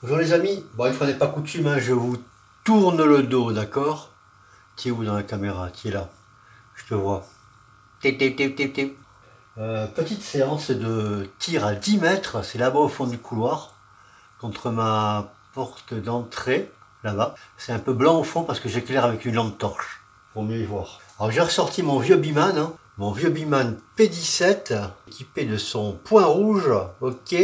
Bonjour les amis, bon une fois n'est pas coutume, hein, je vous tourne le dos, d'accord? Tu es où dans la caméra? Tu es là, je te vois. Tip, tip, tip, tip, tip. Petite séance de tir à 10 mètres, c'est là-bas au fond du couloir, contre ma porte d'entrée, là-bas. C'est un peu blanc au fond parce que j'éclaire avec une lampe torche, pour mieux y voir. Alors j'ai ressorti mon vieux Biman, hein, mon vieux Biman P17, équipé de son point rouge, ok,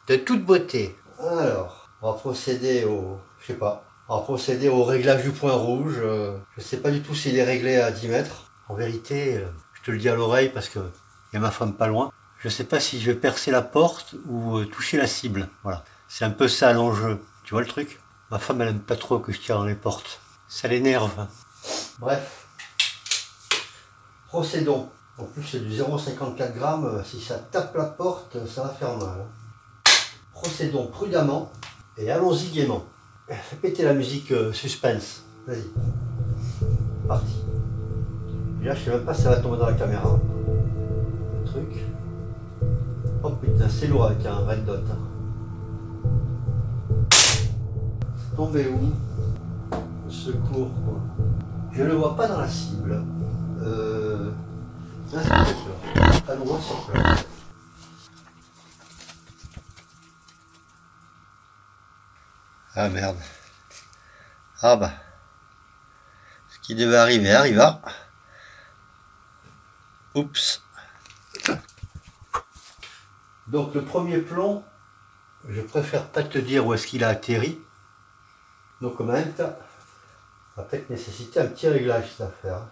de toute beauté. Alors, on va procéder au, je sais pas, on va procéder au réglage du point rouge. Je sais pas du tout s'il est réglé à 10 mètres. En vérité, je te le dis à l'oreille parce que il y a ma femme pas loin. Je sais pas si je vais percer la porte ou toucher la cible. Voilà, c'est un peu ça l'enjeu. Tu vois le truc? Ma femme elle aime pas trop que je tire dans les portes. Ça l'énerve. Bref, procédons. En plus c'est du 0,54 grammes. Si ça tape la porte, ça va faire mal. Procédons prudemment et allons-y gaiement. Fais péter la musique suspense. Vas-y. Parti. Là, je sais même pas si ça va tomber dans la caméra. Le truc. Oh putain, c'est lourd avec un red dot. C'est tombé où? Au secours, quoi. Je le vois pas dans la cible. Là, c'est là. Allons sur place. Ah merde. Ah bah. Ce qui devait arriver arriva. Oups. Donc le premier plomb, je préfère pas te dire où est-ce qu'il a atterri. No comment. Va peut-être nécessiter un petit réglage cette affaire.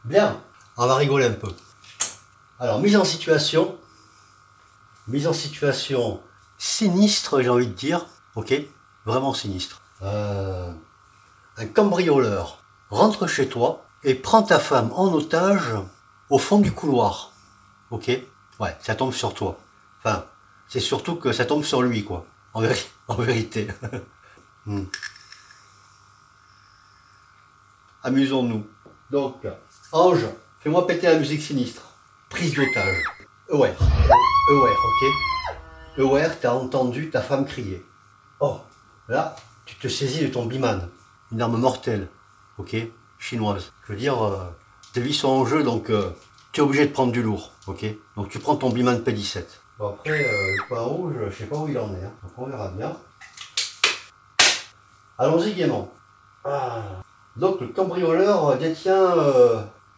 Bien, on va rigoler un peu. Alors, mise en situation sinistre, j'ai envie de dire, ok, vraiment sinistre. Un cambrioleur rentre chez toi et prend ta femme en otage au fond du couloir, ok. Ouais, ça tombe sur toi. Enfin, c'est surtout que ça tombe sur lui, quoi, en vérité. Amusons-nous. Donc, Ange, fais-moi péter la musique sinistre. Prise d'otage. Aware, ok. Aware, t'as entendu ta femme crier. Oh, là, tu te saisis de ton Biman. Une arme mortelle, ok, chinoise. Je veux dire, tes vies sont en jeu, donc tu es obligé de prendre du lourd, ok. Donc tu prends ton Biman P17. Bon après, le point rouge, je sais pas où il en est, hein. Donc on verra bien. Allons-y gaiement. Ah. Donc le cambrioleur détient...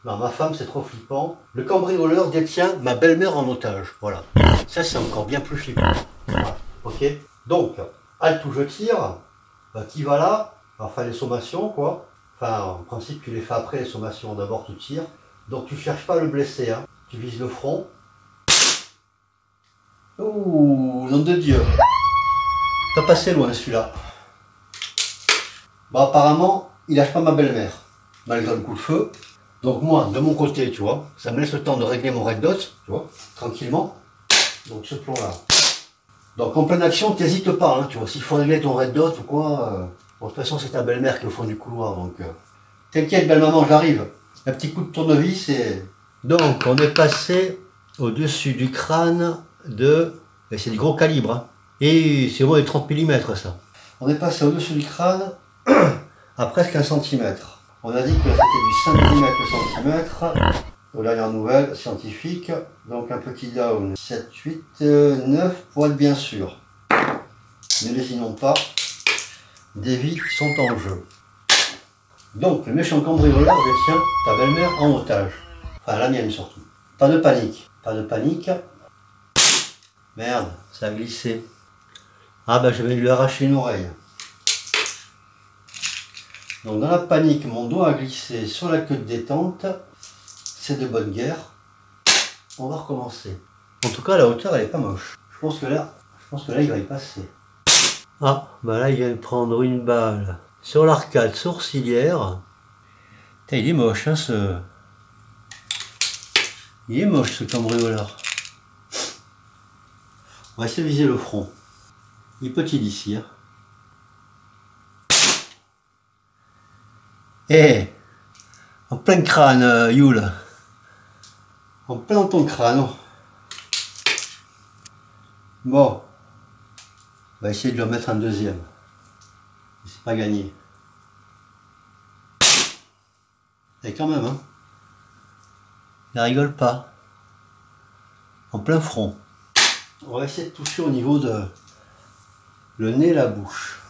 Non, ma femme c'est trop flippant. Le cambrioleur détient ma belle-mère en otage. Voilà. Ça c'est encore bien plus flippant. Voilà. Ok. Donc, halte où je tire. Qui va là? Enfin les sommations quoi. Enfin en principe tu les fais après les sommations. D'abord tu tires. Donc tu cherches pas à le blesser. Hein. Tu vises le front. Ouh, nom de Dieu. Pas passé loin celui-là. Bon apparemment il lâche pas ma belle-mère. Malgré le coup de feu. Donc moi, de mon côté, tu vois, ça me laisse le temps de régler mon red dot, tu vois, tranquillement. Donc ce plomb-là. Donc en pleine action, t'hésites pas, hein, tu vois, s'il faut régler ton red dot ou quoi. Bon, de toute façon, c'est ta belle-mère qui est au fond du couloir, donc... T'inquiète, belle maman, j'arrive. Un petit coup de tournevis et... Donc, on est passé au-dessus du crâne de... Et c'est du gros calibre, hein. Et c'est moins de 30 mm, ça. On est passé au-dessus du crâne à presque 1 cm. On a dit que c'était du 5 mm le centimètre, aux dernières nouvelles scientifiques, donc un petit down 7, 8, 9 pour être bien sûr. Ne lésinons pas, des vies sont en jeu. Donc le méchant cambrioleur détient ta belle-mère en otage, enfin la mienne surtout. Pas de panique, pas de panique. Merde, ça a glissé. Ah ben je vais lui arracher une oreille. Donc dans la panique, mon doigt a glissé sur la queue de détente. C'est de bonne guerre. On va recommencer. En tout cas, la hauteur, elle est pas moche. Je pense que là, il va y passer. Ah, bah là, il vient de prendre une balle sur l'arcade sourcilière. Putain, il est moche, hein, ce... Il est moche, ce cambrioleur. On va essayer de viser le front. Il est petit d'ici. Hein. Eh, en plein crâne, Yule. En plein dans ton crâne. Bon, on va essayer de le mettre un deuxième. C'est pas gagné. Et quand même, hein. Il rigole pas. En plein front. On va essayer de toucher au niveau de le nez et la bouche.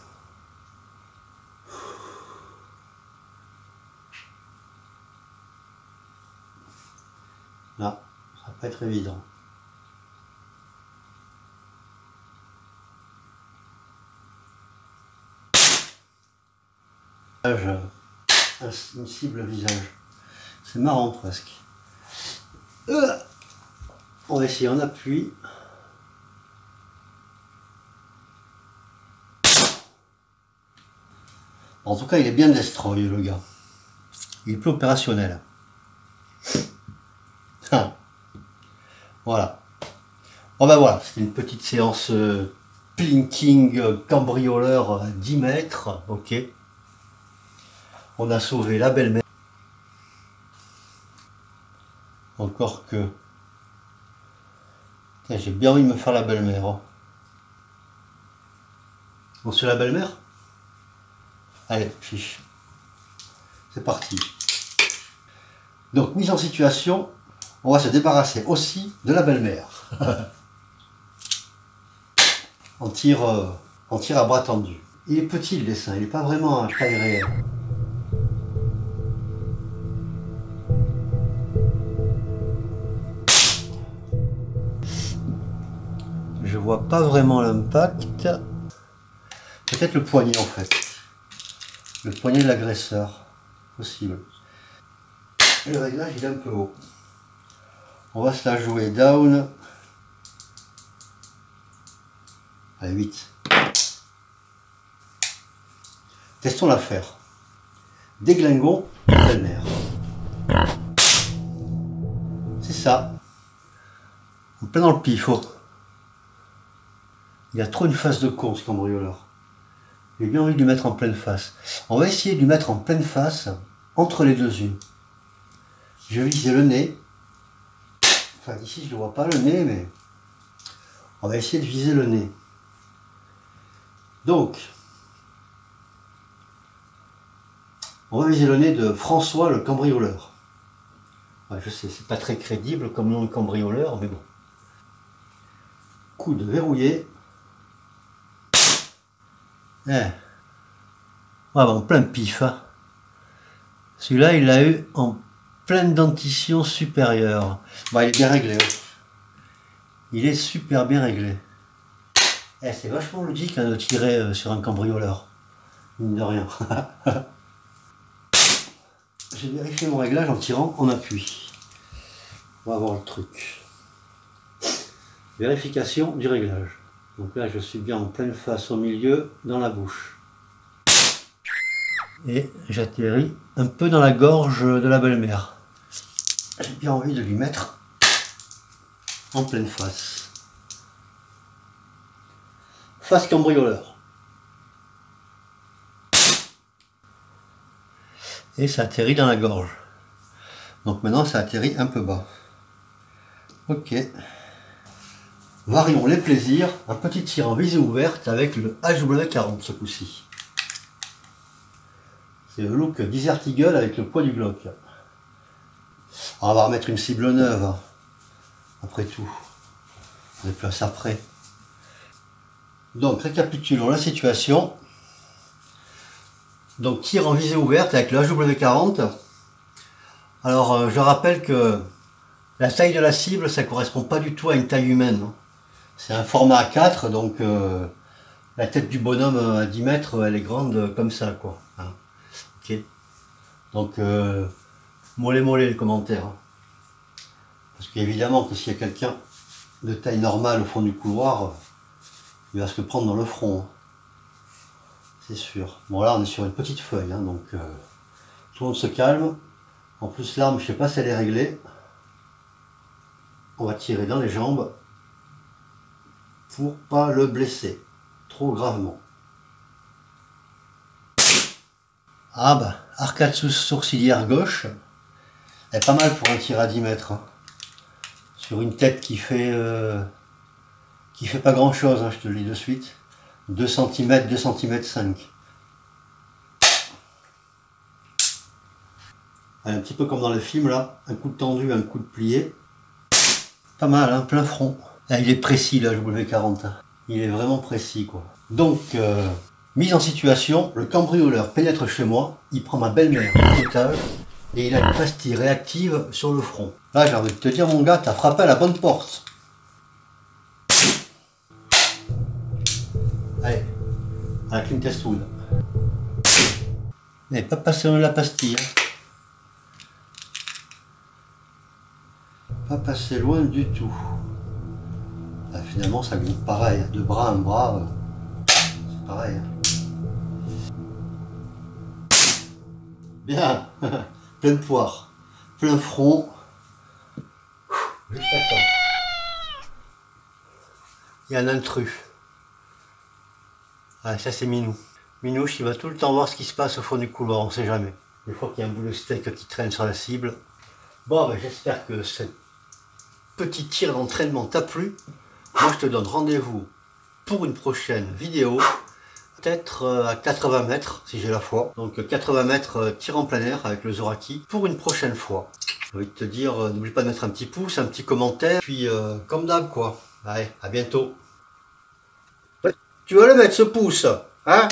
Là, ça va pas être évident. Une cible visage. C'est marrant presque. On va essayer en appui. En tout cas, il est bien destroy, le gars. Il est plus opérationnel. Voilà. Bon ben voilà, c'est une petite séance plinking cambrioleur 10 mètres. Ok. On a sauvé la belle-mère. Encore que... J'ai bien envie de me faire la belle-mère. Hein. On se fait la belle-mère? Allez, fiche. C'est parti. Donc, mise en situation, on va se débarrasser aussi de la belle-mère. on tire à bras tendu. Il est petit le dessin, il n'est pas vraiment à taille réelle. Je vois pas vraiment l'impact. Peut-être le poignet en fait. Le poignet de l'agresseur. Possible. Et le réglage il est un peu haut. On va se la jouer down. À 8. Testons l'affaire. Déglingon, belle-mère. C'est ça. En plein dans le pif. Oh. Il a trop une face de con ce cambrioleur. J'ai bien envie de lui mettre en pleine face. On va essayer de lui mettre en pleine face entre les deux yeux. Je vais viser le nez. Enfin d'ici je ne vois pas le nez, mais on va essayer de viser le nez. Donc, on va viser le nez de François le cambrioleur. Ouais, je sais, c'est pas très crédible comme nom de cambrioleur, mais bon. Coude verrouillé. Eh. Ouais, en plein pif. Hein. Celui-là, il l'a eu en pleine dentition supérieure. Bah, il est bien réglé. Hein. Il est super bien réglé. Eh, c'est vachement logique hein, de tirer sur un cambrioleur. Mine de rien. J'ai vérifié mon réglage en tirant en appui. On va voir le truc. Vérification du réglage. Donc là, je suis bien en pleine face au milieu, dans la bouche. Et j'atterris un peu dans la gorge de la belle-mère. J'ai bien envie de lui mettre en pleine face. Face cambrioleur. Et ça atterrit dans la gorge. Donc maintenant, ça atterrit un peu bas. Ok. Varions les plaisirs, un petit tir en visée ouverte avec le HW40 ce coup-ci. C'est le look Desert Eagle avec le poids du Glock. On va remettre une cible neuve, hein. Après tout. On est plus après. Donc récapitulons la situation. Donc tir en visée ouverte avec le HW40. Alors je rappelle que la taille de la cible, ça ne correspond pas du tout à une taille humaine. Hein. C'est un format A4, donc la tête du bonhomme à 10 mètres, elle est grande comme ça, quoi. Hein. Ok. Donc, mollet le commentaire. Hein. Parce qu'évidemment que s'il y a quelqu'un de taille normale au fond du couloir, il va se le prendre dans le front. Hein. C'est sûr. Bon, là, on est sur une petite feuille, hein, donc tout le monde se calme. En plus, l'arme, je ne sais pas si elle est réglée. On va tirer dans les jambes. Pour pas le blesser trop gravement. Ah bah, arcade sourcilière gauche, elle est pas mal pour un tir à 10 mètres. Hein. Sur une tête qui fait pas grand chose, hein, je te le dis de suite. 2 cm, 2 cm 5. Un petit peu comme dans le film là, un coup de tendu, un coup de plié. Pas mal, hein, plein front. Ah, il est précis là, W40. Il est vraiment précis quoi. Donc, mise en situation, le cambrioleur pénètre chez moi, il prend ma belle-mère en otage et il a une pastille réactive sur le front. Là, j'ai envie de te dire, mon gars, t'as frappé à la bonne porte. Allez, à la Clint Eastwood. Mais pas passer loin de la pastille. Hein. Pas passer loin du tout. Là, finalement, ça groupe pareil. De bras en bras, c'est pareil. Hein. Bien, plein de poire, plein front. Juste à temps. Il y a un intrus. Ah, ça c'est Minou. Minouche, il va tout le temps voir ce qui se passe au fond du couloir, on sait jamais. Des fois qu'il y a un bout de steak qui traîne sur la cible. Bon, ben, j'espère que ce petit tir d'entraînement t'a plu. Moi, je te donne rendez-vous pour une prochaine vidéo. Peut-être à 80 mètres, si j'ai la foi. Donc 80 mètres tir en plein air avec le Zoraki pour une prochaine fois. J'ai envie de te dire, n'oublie pas de mettre un petit pouce, un petit commentaire. Puis, comme d'hab, quoi. Allez, à bientôt. Tu vas le mettre, ce pouce, hein?